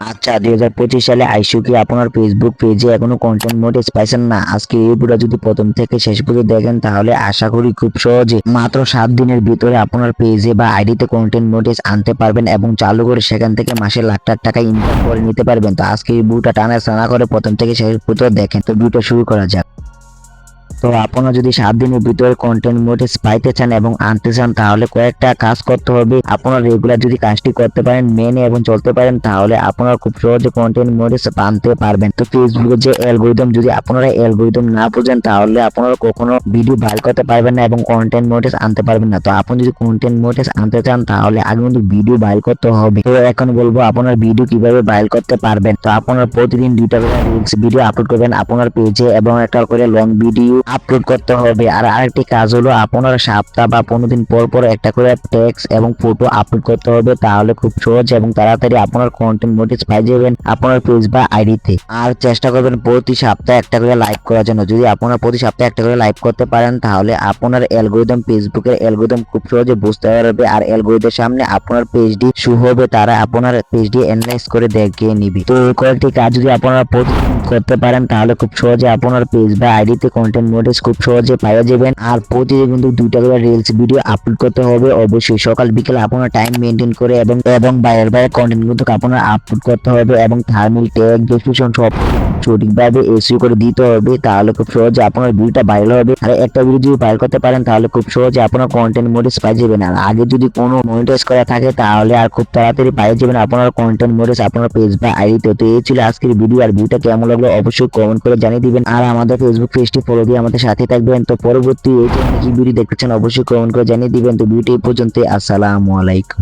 আচ্ছা, 2025 সালে আইসু কি আপনার ফেসবুক পেজে এখনো কন্টেন্ট নোটিস পাইছেন না? আজকে এই ভিডিও যদি প্রথম থেকে শেষ পর্যন্ত দেখেন তাহলে আশা করি খুব সহজে মাত্র 7 দিনের ভিতরে আপনার পেজে বা আইডিতে কন্টেন্ট নোটিস আনতে পারবেন এবং চালু করে সেখান থেকে মাসে লাখ লাখ টাকা ইনকাম করে নিতে পারবেন। তো আজকে এই ভিডিওটা টানা করে প্রথম থেকে শেষ পর্যন্ত দেখেন। তো ভিডিও শুরু করা যাক। তো আপনারা যদি 7 দিনের ভিতরে কন্টেন্ট নোটিস পাইতে চান এবং আনতে চান তাহলে কয়েকটা কাজ করতে হবে। আপনারা রেগুলার যদি কাজটি করতে পারেন, মেনে এবং চলতে পারেন তাহলে আপনারা খুব সহজে কন্টেন্ট নোটিস আনতে পারবেন। তো ফেসবুকের যে অ্যালগরিদম, যদি আপনারা অ্যালগরিদম না বুঝেন তাহলে আপনারা কখনো ভিডিও ভাইরাল করতে পারবেন না এবং কন্টেন্ট নোটিস আনতে পারবেন না। তো আপনি যদি কন্টেন্ট নোটিস আনতে চান তাহলে আগে কিন্তু ভিডিও ভাইরাল করতে হবে। তো এখন বলবো আপনার ভিডিও কিভাবে ভাইরাল করতে পারবেন। তো আপনারা প্রতিদিন 2টা করে রিলস ভিডিও আপলোড করবেন আপনার পেজে এবং একটা করে লং ভিডিও আপলোড করতে হবে। আর আরেকটি কাজ হলো আপনার সপ্তাহ বা 15 দিন পর পর একটা করে টেক্সট এবং ফটো আপলোড করতে হবে। তাহলে খুব সহজ এবং তাড়াতাড়ি আপনার কন্টেন্ট নোটিস পাই যাবেন আপনার পেজ বা আইডিতে। আর চেষ্টা করবেন প্রতি সপ্তাহে একটা করে লাইভ করার জন্য। যদি আপনারা প্রতি সপ্তাহে একটা করে লাইভ করতে পারেন তাহলে আপনার অ্যালগরিদম, ফেসবুকের অ্যালগরিদম খুব সহজে বুঝতে পারবে আর অ্যালগরিদমের সামনে আপনার পেজটি শো হবে, তারা আপনার পেজটি অ্যানালাইজ করে দেখিয়ে নিবে। তো এই কয়েকটি কাজ যদি আপনারা প্রতিদিন করতে পারেন তাহলে খুব সহজে আপনার পেজ বা আইডিতে কন্টেন্ট নোটিস খুব সহজে পাওয়া যাবেন। আর প্রতিদিন কিন্তু 2টা করে রিলস ভিডিও আপলোড করতে হবে অবশ্যই। সকাল বিকেল আপনার টাইম মেনটেন করে এবং বাইরের কন্টেন্ট কিন্তু আপনার আপলোড করতে হবে এবং থার্মিল ট্যাগ ডেসক্রিপশন সব সঠিকভাবে এসইও করে দিতে হবে। তাহলে খুব সহজে আপনার ভিডিওটা ভাইরাল হবে। আর একটা ভিডিও যদি ভাইরাল করতে পারেন তাহলে খুব সহজে আপনার কন্টেন্ট নোটিস পাই যাবেন। আর আগে যদি কোনো মনিটাইজ করা থাকে তাহলে আর খুব তাড়াতাড়ি পাই যাবেন আপনার কন্টেন্ট নোটিস আপনার পেজ বা আইডিতে। তো এই ছিল আজকের ভিডিও। আর ভিডিওটা কেমন লাগলো অবশ্যই কমেন্ট করে জানিয়ে দিবেন। আর আমাদের ফেসবুক পেজটি ফলো দিয়ে আমাদের সাথে থাকবেন। তো পরবর্তী এই ধরনের কি ভিডিও দেখতে চান অবশ্যই কমেন্ট করে জানিয়ে দিবেন। তো ভিডিও এই পর্যন্ত, আসসালামু আলাইকুম।